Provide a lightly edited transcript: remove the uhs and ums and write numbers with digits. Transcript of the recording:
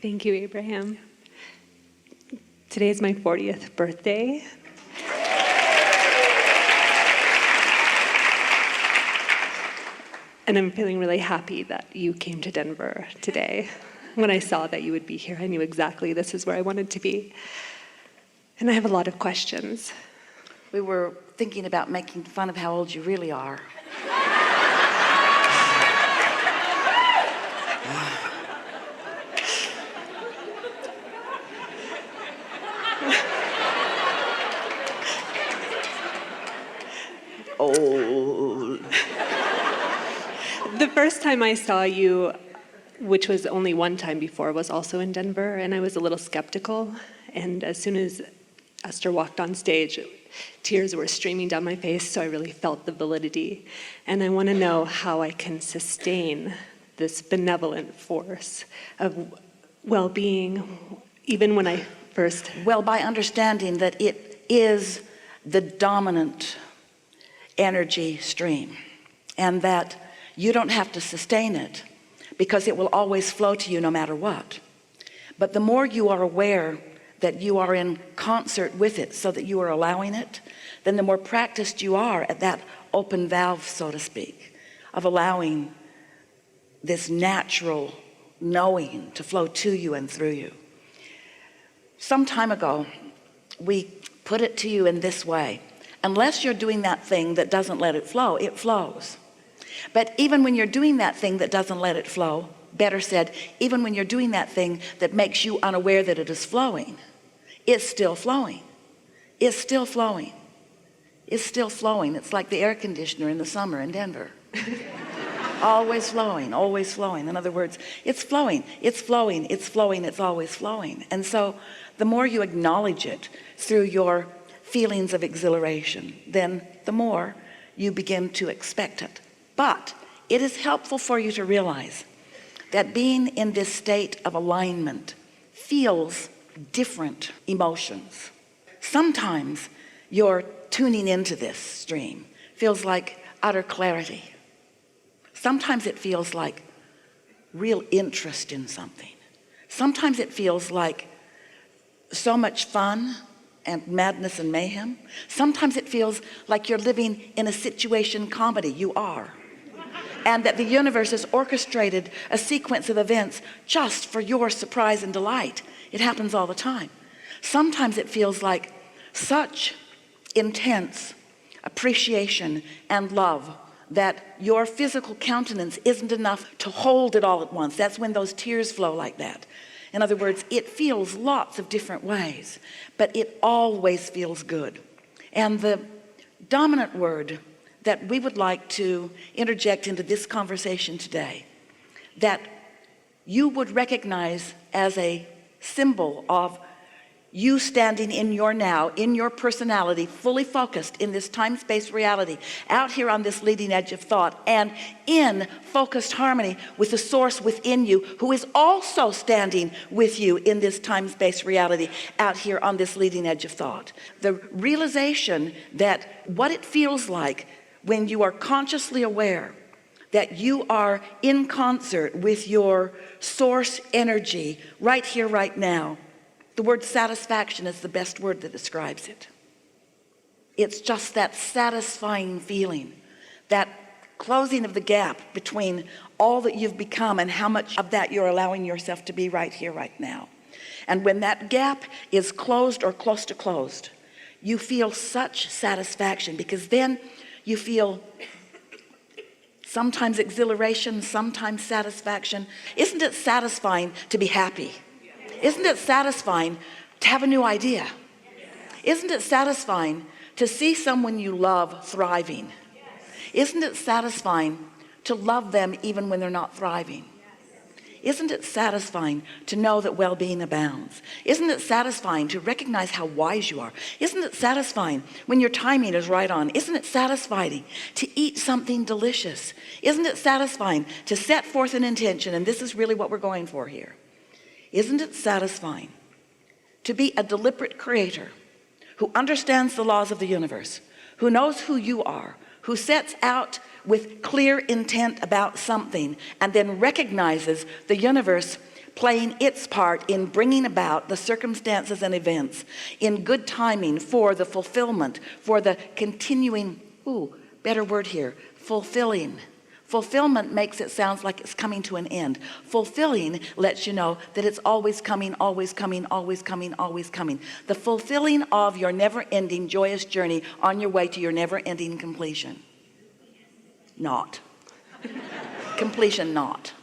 Thank you, Abraham. Today is my 40th birthday. And I'm feeling really happy that you came to Denver today. When I saw that you would be here, I knew exactly this is where I wanted to be. And I have a lot of questions. We were thinking about making fun of how old you really are. Old. The first time I saw you, which was only one time before, was also in Denver, and I was a little skeptical. And as soon as Esther walked on stage, tears were streaming down my face, so I really felt the validity. And I want to know how I can sustain this benevolent force of well-being, even when I first... Well, by understanding that it is the dominant energy stream, and that you don't have to sustain it because it will always flow to you no matter what. But the more you are aware that you are in concert with it, so that you are allowing it, then the more practiced you are at that open valve, so to speak, of allowing this natural knowing to flow to you and through you. Some time ago, we put it to you in this way: unless you're doing that thing that doesn't let it flows. But even when you're doing that thing that doesn't let it flow, better said, even when you're doing that thing that makes you unaware that it is flowing, it's still flowing. It's still flowing. It's still flowing. It's like the air conditioner in the summer in Denver. Always flowing, always flowing. In other words, it's flowing, it's flowing, it's flowing, it's always flowing. And so the more you acknowledge it through your feelings of exhilaration, then the more you begin to expect it. But it is helpful for you to realize that being in this state of alignment feels different emotions. Sometimes your tuning into this stream feels like utter clarity. Sometimes it feels like real interest in something. Sometimes it feels like so much fun and madness and mayhem. Sometimes it feels like you're living in a situation comedy. You are. And that the universe has orchestrated a sequence of events just for your surprise and delight. It happens all the time. Sometimes it feels like such intense appreciation and love that your physical countenance isn't enough to hold it all at once. That's when those tears flow like that. In other words, it feels lots of different ways, but it always feels good. And the dominant word that we would like to interject into this conversation today, that you would recognize as a symbol of you standing in your now, in your personality, fully focused in this time-space reality, out here on this leading edge of thought, and in focused harmony with the source within you, who is also standing with you in this time-space reality, out here on this leading edge of thought. The realization that what it feels like when you are consciously aware that you are in concert with your source energy right here, right now. The word satisfaction is the best word that describes it. It's just that satisfying feeling, that closing of the gap between all that you've become and how much of that you're allowing yourself to be right here, right now. And when that gap is closed or close to closed, you feel such satisfaction, because then you feel sometimes exhilaration, sometimes satisfaction. Isn't it satisfying to be happy? Isn't it satisfying to have a new idea? Isn't it satisfying to see someone you love thriving? Isn't it satisfying to love them even when they're not thriving? Isn't it satisfying to know that well-being abounds? Isn't it satisfying to recognize how wise you are? Isn't it satisfying when your timing is right on? Isn't it satisfying to eat something delicious? Isn't it satisfying to set forth an intention, and this is really what we're going for here? Isn't it satisfying to be a deliberate creator who understands the laws of the universe, who knows who you are, who sets out with clear intent about something and then recognizes the universe playing its part in bringing about the circumstances and events in good timing for the fulfillment, for the continuing, better word here, fulfilling. Fulfillment makes it sound like it's coming to an end. Fulfilling lets you know that it's always coming, always coming, always coming, always coming. The fulfilling of your never-ending joyous journey on your way to your never-ending completion. Not. Completion not.